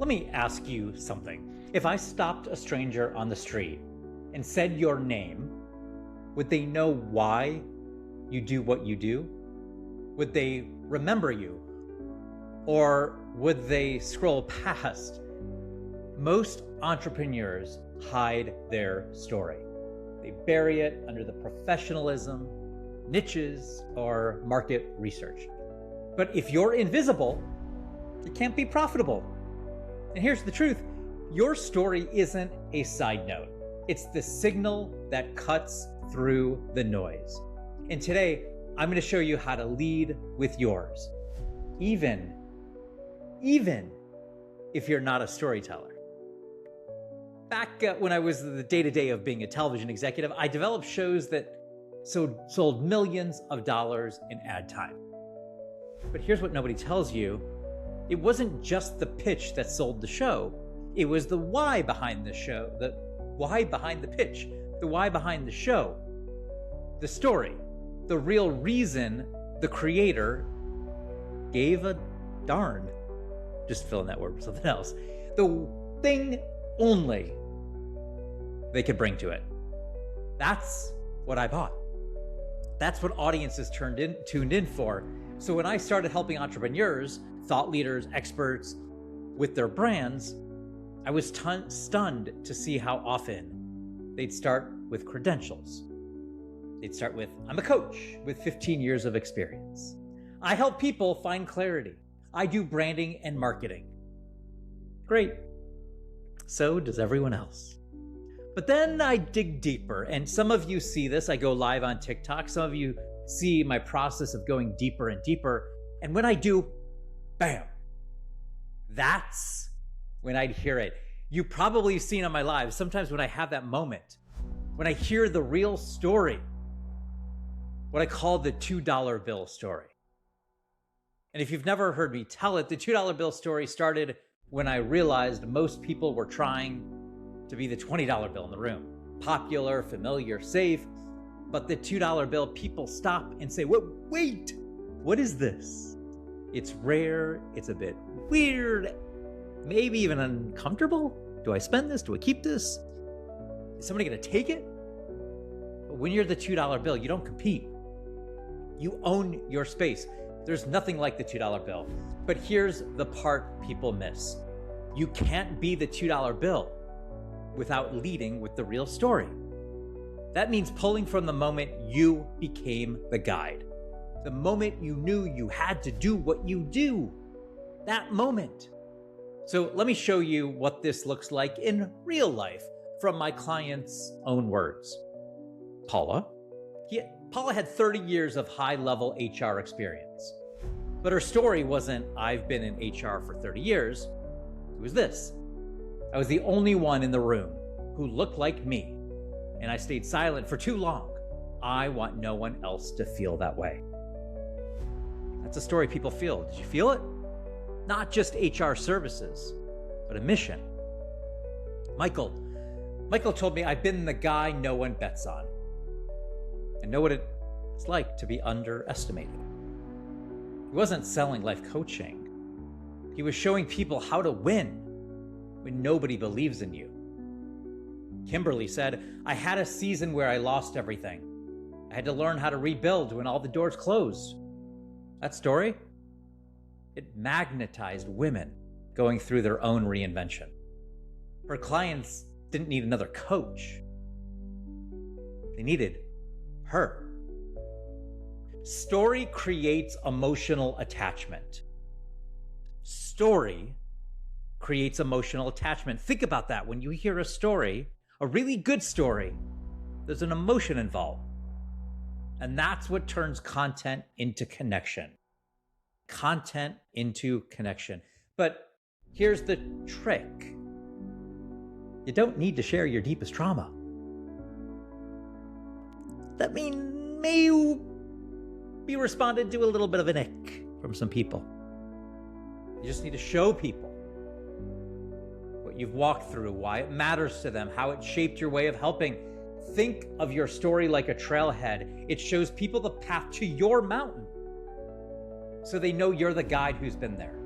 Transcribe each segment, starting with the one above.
Let me ask you something. If I stopped a stranger on the street and said your name, would they know why you do what you do? Would they remember you? Or would they scroll past? Most entrepreneurs hide their story. They bury it under the professionalism, niches, or market research. But if you're invisible, you can't be profitable. And here's the truth. Your story isn't a side note. It's the signal that cuts through the noise. And today, I'm going to show you how to lead with yours, even if you're not a storyteller. Back when I was the day-to-day of being a television executive, I developed shows that sold millions of dollars in ad time. But here's what nobody tells you. It wasn't just the pitch that sold the show. It was the why behind the show, the why behind the pitch, the why behind the show, the story, the real reason the creator gave a darn. Just fill in that word with something else. The thing only they could bring to it. That's what I bought. That's what audiences tuned in for. So when I started helping entrepreneurs, thought leaders, experts with their brands, I was stunned to see how often they'd start with credentials. They'd start with, I'm a coach with 15 years of experience. I help people find clarity. I do branding and marketing. Great. So does everyone else. But then I dig deeper, and some of you see this. I go live on TikTok. Some of you see my process of going deeper and deeper. And when I do, bam, that's when I'd hear it. You probably have seen on my lives, sometimes when I have that moment, when I hear the real story, what I call the $2 bill story. And if you've never heard me tell it, the $2 bill story started when I realized most people were trying to be the $20 bill in the room. Popular, familiar, safe. But the $2 bill, people stop and say, wait, what is this? It's rare, it's a bit weird, maybe even uncomfortable. Do I spend this? Do I keep this? Is somebody gonna take it? But when you're the $2 bill, you don't compete. You own your space. There's nothing like the $2 bill. But here's the part people miss. You can't be the $2 bill without leading with the real story. That means pulling from the moment you became the guide. The moment you knew you had to do what you do. That moment. So let me show you what this looks like in real life from my client's own words. Paula had 30 years of high-level HR experience. But her story wasn't, I've been in HR for 30 years. It was this. I was the only one in the room who looked like me, and I stayed silent for too long. I want no one else to feel that way. That's a story people feel. Did you feel it? Not just HR services, but a mission. Michael told me I've been the guy no one bets on. I know what it's like to be underestimated. He wasn't selling life coaching. He was showing people how to win when nobody believes in you. Kimberly said, I had a season where I lost everything. I had to learn how to rebuild when all the doors closed. That story, it magnetized women going through their own reinvention. Her clients didn't need another coach. They needed her. Story creates emotional attachment. Story creates emotional attachment. Think about that. When you hear a story, a really good story, there's an emotion involved. And that's what turns content into connection. Content into connection. But here's the trick. You don't need to share your deepest trauma. That may be responded to a little bit of an ick from some people. You just need to show people what you've walked through, why it matters to them, how it shaped your way of helping. Think of your story like a trailhead. It shows people the path to your mountain, so they know you're the guide who's been there.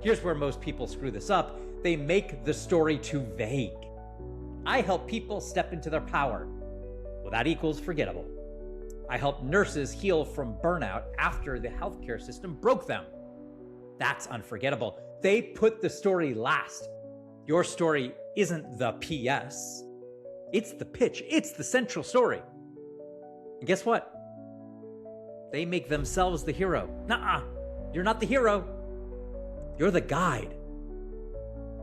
Here's where most people screw this up. They make the story too vague. I help people step into their power. Well, that equals forgettable. I help nurses heal from burnout after the healthcare system broke them. That's unforgettable. They put the story last. Your story isn't the PS. It's the pitch. It's the central story. And guess what? They make themselves the hero. Nuh-uh. You're not the hero. You're the guide.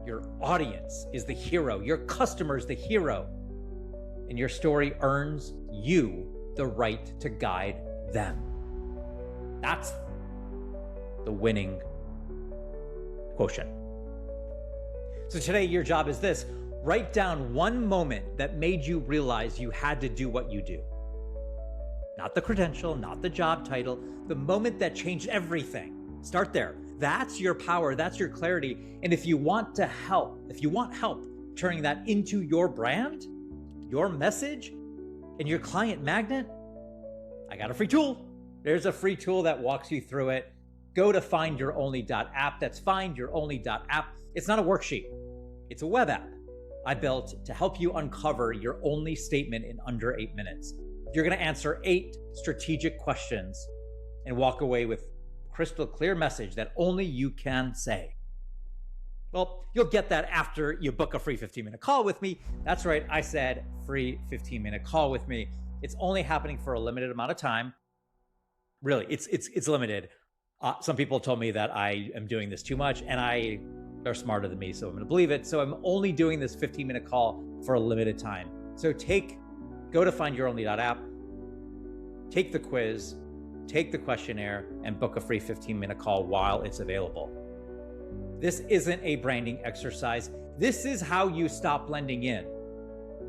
Your audience is the hero. Your customer is the hero. And your story earns you the right to guide them. That's the winning quotient. So today, your job is this. Write down one moment that made you realize you had to do what you do. Not the credential, not the job title, the moment that changed everything. Start there. That's your power. That's your clarity. And if you want help turning that into your brand, your message, and your client magnet, I got a free tool. There's a free tool that walks you through it. Go to findyouronly.app. That's findyouronly.app. It's not a worksheet. It's a web app I built to help you uncover your only statement in under 8 minutes. You're going to answer 8 strategic questions and walk away with a crystal clear message that only you can say. Well, you'll get that after you book a free 15-minute call with me. That's right, I said free 15-minute call with me. It's only happening for a limited amount of time. Really, it's limited. Some people told me that I am doing this too much, and they're smarter than me, so I'm going to believe it. So I'm only doing this 15-minute call for a limited time. So go to findyouronly.app, take the quiz, take the questionnaire, and book a free 15-minute call while it's available. This isn't a branding exercise. This is how you stop blending in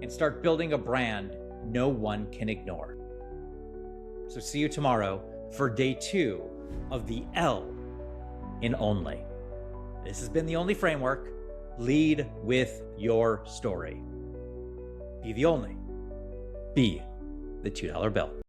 and start building a brand no one can ignore. So see you tomorrow for day 2 of the L in Only. This has been the Only Framework. Lead with your story. Be the only. Be the $2 bill.